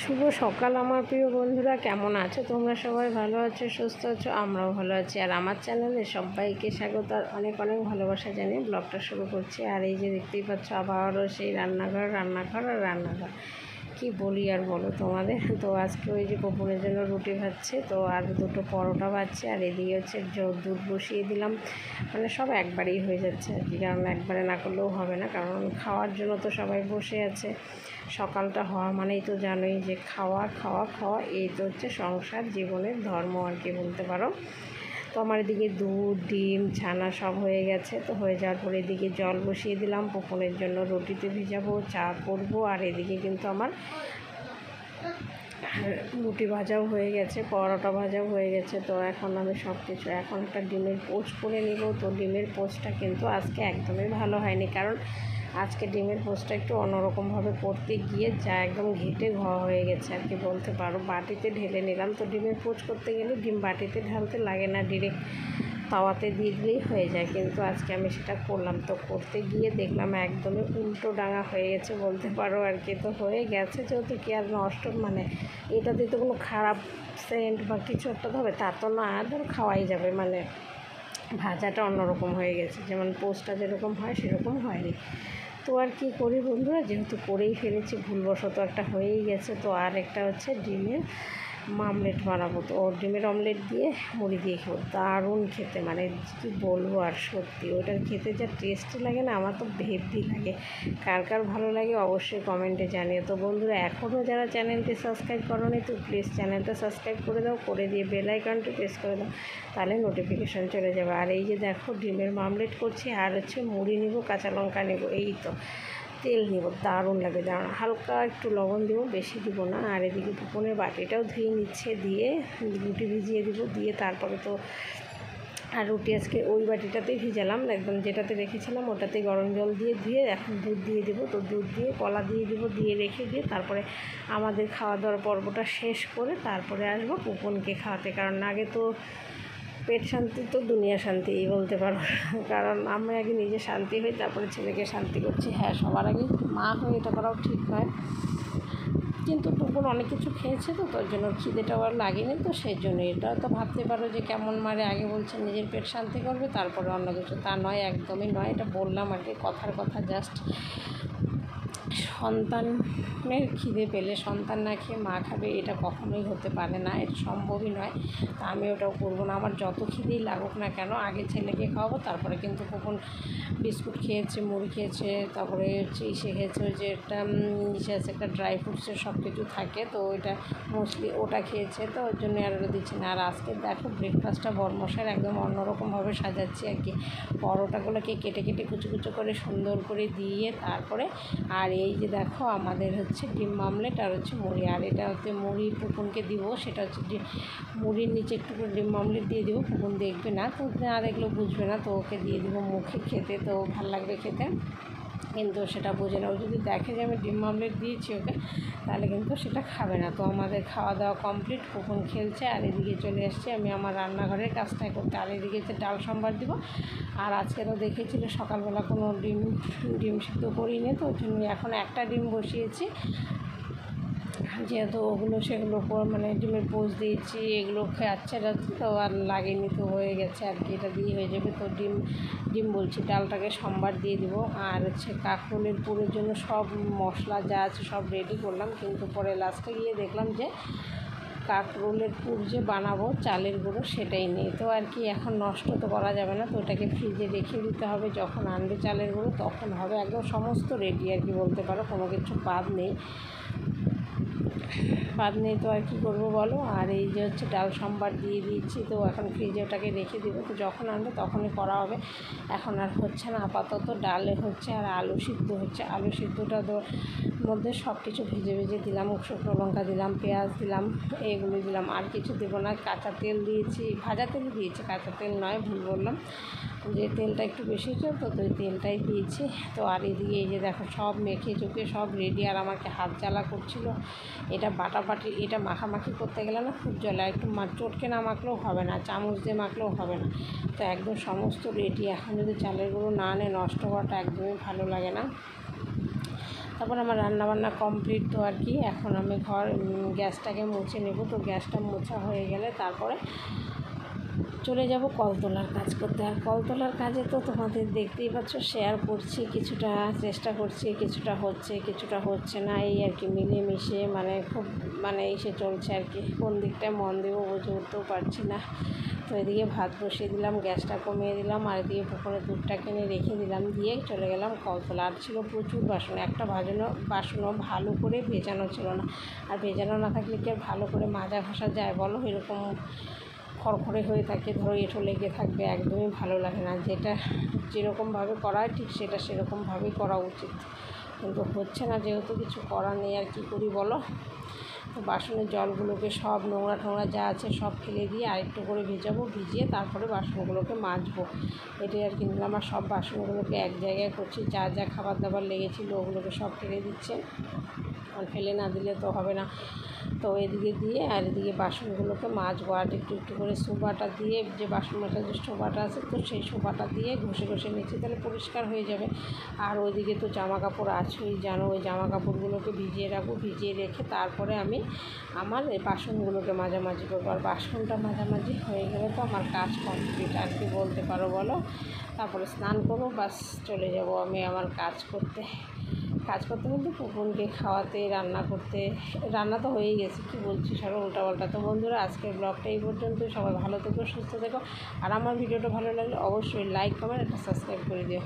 শুভ সকাল আমার প্রিয় বন্ধুরা, কেমন আছো তোমরা? সবাই ভালো আছো, সুস্থ আছো? আমরাও ভালো আছি। আর আমার চ্যানেলে সবাইকে স্বাগত আর অনেক অনেক ভালোবাসা জানিয়ে ব্লগটা শুরু করছি। আর এই যে দেখতেই পাচ্ছ, আবারও সেই রান্নাঘর আর রান্নাঘর, কি বলি আর বলো তোমাদের। তো আজকে ওই যে বপুনের জন্য রুটি ভাজছে, তো আর দুটো পরোটা ভাজছে, আর এদিকে হচ্ছে দুধ বসিয়ে দিলাম। মানে সব একবারেই হয়ে যাচ্ছে আর কি, কারণ একবারে না করলেও হবে না, কারণ খাওয়ার জন্য তো সবাই বসে আছে। সকালটা হওয়া মানেই তো জানোই যে খাওয়া খাওয়া খাওয়া, এই তো হচ্ছে সংসার জীবনের ধর্ম আর কি বলতে পারো। তো আমার এদিকে দুধ, ডিম, ছানা সব হয়ে গেছে। তো হয়ে যাওয়ার পরে এদিকে জল বসিয়ে দিলাম পুকুনের জন্য, রুটিতে ভিজাবো, চা করবো। আর এদিকে কিন্তু আমার রুটি ভাজাও হয়ে গেছে, পরোটা ভাজাও হয়ে গেছে। তো এখন আমি সব কিছু, এখন একটা ডিমের পোস্ট করে নিব। তো ডিমের পোস্টটা কিন্তু আজকে একদমই ভালো হয়নি, কারণ আজকে ডিমের পোস্টটা একটু অন্যরকমভাবে করতে গিয়ে যা একদম ঘেটে হয়ে গেছে আর কি বলতে পারো। বাটিতে ঢেলে নিলাম। তো ডিমের পোস্ট করতে গেলে ডিম বাটিতে ঢালতে লাগে না, ডিরেক্ট তাওয়াতে দিয়ে দিলেই হয়ে যায়। কিন্তু আজকে আমি সেটা করলাম। তো করতে গিয়ে দেখলাম একদমই উল্টো ডাঙা হয়ে গেছে বলতে পারো আর কি। তো হয়ে গেছে যেহেতু, কি আর নষ্ট, মানে এটাতে তো কোনো খারাপ সেন্ট বা কিছু একটা হবে তা তো না, ধরো খাওয়াই যাবে। মানে ভাজাটা অন্যরকম হয়ে গেছে, যেমন পোস্টটা যেরকম হয় সেরকম হয়নি। তো আর কি করি বন্ধুরা, যেহেতু করেই ফেলেছি, ভুলবশত একটা হয়েই গেছে। তো আর একটা হচ্ছে ডিমের মামলেট বানাবো। তো ডিমের অমলেট দিয়ে মুড়ি দিয়ে খাবো, দারুণ খেতে, মানে কী বলবো। আর সত্যি ওটার খেতে যা টেস্টি লাগে না, আমার তো হেভি লাগে। কার কার ভালো লাগে অবশ্যই কমেন্টে জানিও। তো বন্ধুরা, এখনও যারা চ্যানেলটি সাবস্ক্রাইব করোনি, তো প্লিজ চ্যানেলটা সাবস্ক্রাইব করে দাও, করে দিয়ে বেল আইকনটি প্রেস করে দাও, তাহলে নোটিফিকেশান চলে যাবে। আর এই যে দেখো, ডিমের মামলেট করছি, আর হচ্ছে মুড়ি নিব, কাঁচা লঙ্কা নেব, এই তো তেল নিব, দারুণ লাগে। দারুণ হালকা একটু লবণ দেবো, বেশি দিব না। আর এদিকে পুকুনের বাটিটাও ধুয়ে নিচ্ছে, দিয়ে রুটি ভিজিয়ে দিব, দিয়ে তারপরে তো আর রুটি আজকে ওই বাটিটাতেই ভিজালাম, একদম যেটাতে রেখেছিলাম ওটাতে গরম জল দিয়ে ধুয়ে এখন দুধ দিয়ে দেবো। তো দুধ দিয়ে কলা দিয়ে দেবো, দিয়ে রেখে দিয়ে তারপরে আমাদের খাওয়া দাওয়ার পর্বটা শেষ করে তারপরে আসবো পুপনকে খাওয়াতে, কারণ আগে তো পেট শান্তি তো দুনিয়া শান্তি বলতে পারো। কারণ আমরা আগে নিজে শান্তি হই, তারপরে ছেলেকে শান্তি করছি। হ্যাঁ, সবার আগে মা হয়ে এটা করাও ঠিক নয়, কিন্তু পুকুর অনেক কিছু খেয়েছে, তো তার জন্য খিদেটাও আর লাগেনি। তো সেই জন্য এটা তো ভাবতে পারো যে কেমন মারে, আগে বলছে নিজের পেট শান্তি করবে তারপরে অন্য কিছু, তা নয়, একদমই নয়। এটা বললাম আর কি, কথার কথা জাস্ট। সন্তানের খিদে পেলে সন্তান না খেয়ে মা খাবে, এটা কখনোই হতে পারে না, এটা সম্ভবই নয়। তা আমি ওটাও করবো না। আমার যত খিদেই লাগুক না কেন, আগে ছেলেকে খাওয়াবো, তারপরে কিন্তু কখন বিস্কুট খেয়েছে, মুড়ি খেয়েছে, তারপরে হচ্ছে ইসে খেয়েছে, ওই যে একটা ইসে আছে, একটা ড্রাই ফ্রুটসের সব কিছু থাকে, তো ওইটা মোস্টলি ওটা খেয়েছে, তো ওর জন্য আর ওটা দিচ্ছি না। আর আজকে দেখো ব্রেকফাস্টটা বরমশার একদম অন্যরকমভাবে সাজাচ্ছি আর কি। পরোটাগুলোকে কেটে কেটে কুচু কুচু করে সুন্দর করে দিয়ে তারপরে, আর এই যে দেখো আমাদের হচ্ছে ডিম মামলেট আর হচ্ছে মুড়ি, আর এটা হচ্ছে মুড়ি পুকুনকে দিব, সেটা হচ্ছে মুড়ির নিচে একটু করে ডিম মামলেট দিয়ে দিব। পুকুন দেখবে না, তো না দেখলেও বুঝবে না, তো ওকে দিয়ে দিব মুখে খেতে, তো ভালো লাগবে খেতে। কিন্তু সেটা বোঝে না, ও যদি দেখে যে আমি ডিম মামলেট দিয়েছি ওকে, তাহলে কিন্তু সেটা খাবে না। তো আমাদের খাওয়া দাওয়া কমপ্লিট, পুকুন খেলছে, আর এদিকে চলে এসছে আমি আমার রান্নাঘরের কাজটাই করতে। আর এদিকে হচ্ছে ডাল সম্বার দিব। আর আজকে তো দেখেছিল সকালবেলা কোনো ডিম সিদ্ধ করিনি, তো ওই জন্য এখন একটা ডিম বসিয়েছি, যেহেতু ওগুলো সেগুলো মানে ডিমের পোস্ট দিয়েছি, এগুলো খাচ্ছে যাচ্ছে, তো আর লাগেনি, তো হয়ে গেছে আর কি, এটা দিয়ে হয়ে যাবে। তো ডিম বলছি, ডালটাকে সম্বার দিয়ে দিব। আর হচ্ছে কাঁকরোলের পুরের জন্য সব মশলা যা আছে সব রেডি করলাম, কিন্তু পরে লাস্টে গিয়ে দেখলাম যে কাঁকরোলের পুর যে বানাবো চালের গুঁড়ো সেটাই নেই। তো আর কি এখন নষ্ট তো করা যাবে না, তো ওটাকে ফ্রিজে রেখে দিতে হবে, যখন আনবে চালের গুঁড়ো তখন হবে। একদম সমস্ত রেডি আর কি বলতে পারো, কোনো কিছু বাদ নেই। তো আর কী করবো বলো। আর এই যে হচ্ছে ডাল সম্বার দিয়ে দিয়েছি, তো এখন ফ্রিজে ওটাকে রেখে দেবো, তো যখন আনবে তখনই করা হবে। এখন আর হচ্ছে না, আপাতত ডালে হচ্ছে আর আলু সিদ্ধ হচ্ছে। আলু সিদ্ধটা মধ্যে সব কিছু ভেজে ভেজে দিলাম, শুকনো লঙ্কা দিলাম, পেঁয়াজ দিলাম, এগুলো দিলাম, আর কিছু দেবো না। কাঁচা তেল দিয়েছি, ভাজা তেল দিয়েছি, কাঁচা তেল নয়, ভুল বললাম, যে তেলটা একটু বেশি ছিল, তো ওই তেলটাই দিয়েছি। তো আর এদিকে এই যে দেখো সব মেখে চুকে সব রেডি, আর আমাকে হাত জ্বালা করছিল। এটা বাটাবাটি, এটা মাখামাখি করতে গেলে না খুব জ্বলে, একটু চটকে না মাখলেও হবে না, চামচ দিয়ে মাখলেও হবে না। তো একদম সমস্ত রেডি। এখন যদি চালের গুঁড়ো না আনে, নষ্ট হওয়াটা একদমই ভালো লাগে না। তারপর আমার রান্নাবান্না কমপ্লিট তো আর কি। এখন আমি গ্যাসটাকে মুছে নেব। তো গ্যাসটা মোছা হয়ে গেলে তারপরে চলে যাব কলতলার কাজ করতে। আর কলতলার কাজে তো তোমাদের দেখতেই পাচ্ছ, শেয়ার করছি, কিছুটা চেষ্টা করছি, কিছুটা হচ্ছে না, এই আর কি মিলেমিশে খুব এসে চলছে আর কি। কোন দিকটায় মন দেবো বুঝে উঠতেও পারছি না। তো এদিকে ভাত বসিয়ে দিলাম, গ্যাসটা কমিয়ে দিলাম, আর এদিকে পুকুরে দুধটা কিনে রেখে দিলাম, দিয়ে চলে গেলাম কলতলা। আর ছিল প্রচুর বাসন, একটা বাসনও ভালো করে ভেজানো ছিল না। আর ভেজানো না থাকলে কি আর ভালো করে মাজা ঘষা যায় বলো? এরকম খড়খড়ে হয়ে থাকে, ধরো এঁঠো লেগে থাকবে, একদমই ভালো লাগে না। যেরকমভাবে করা হয় ঠিক সেরকমভাবেই করা উচিত, কিন্তু হচ্ছে না, যেহেতু কিছু করার নেই। আর কী করি বলো? তো বাসনের জলগুলোকে সব নোংরা টোংরা যা আছে সব ফেলে দিয়ে আরেকটু করে ভিজিয়ে তারপরে বাসনগুলোকে মাজবো। এটাই আর কি নিলাম। আর সব বাসনগুলোকে এক জায়গায় করছি, যা যা খাবার দাবার লেগেছিলো ওগুলোকে সব ফেলে দিচ্ছে, আর ফেলে না দিলে তো হবে না। তো এদিকে দিয়ে আর এদিকে বাসনগুলোকে মাজবো। আর একটু করে সোবাটা দিয়ে, যে বাসন মাজার যে সোবাটা আছে, তো সেই সোবাটা দিয়ে ঘষে নিচ্ছি, তাহলে পরিষ্কার হয়ে যাবে। আর ওইদিকে তো জামা কাপড় আছেই, জানো, ওই জামা কাপড়গুলোকে ভিজিয়ে রাখবো, ভিজিয়ে রেখে তারপরে আমি আমার এই বাসনগুলোকে মাঝামাঝি করবো। আর বাসনটা মাঝামাঝি হয়ে গেলে তো আমার কাজ কমপ্লিট আর কি বলতে পারো বলো। তারপরে স্নান করবো, বাস চলে যাব আমি আমার কাজ করতে বলতে পুকুনকে খাওয়াতে, রান্না তো হয়েই গেছে, কী বলছি সব উল্টাপাল্টা। তো বন্ধুরা, আজকের ব্লগটা এই পর্যন্ত। সবাই ভালো থেকো, সুস্থ থেকো। আর আমার ভিডিওটা ভালো লাগলে অবশ্যই লাইক, কমেন্ট, একটা সাবস্ক্রাইব করে দিও।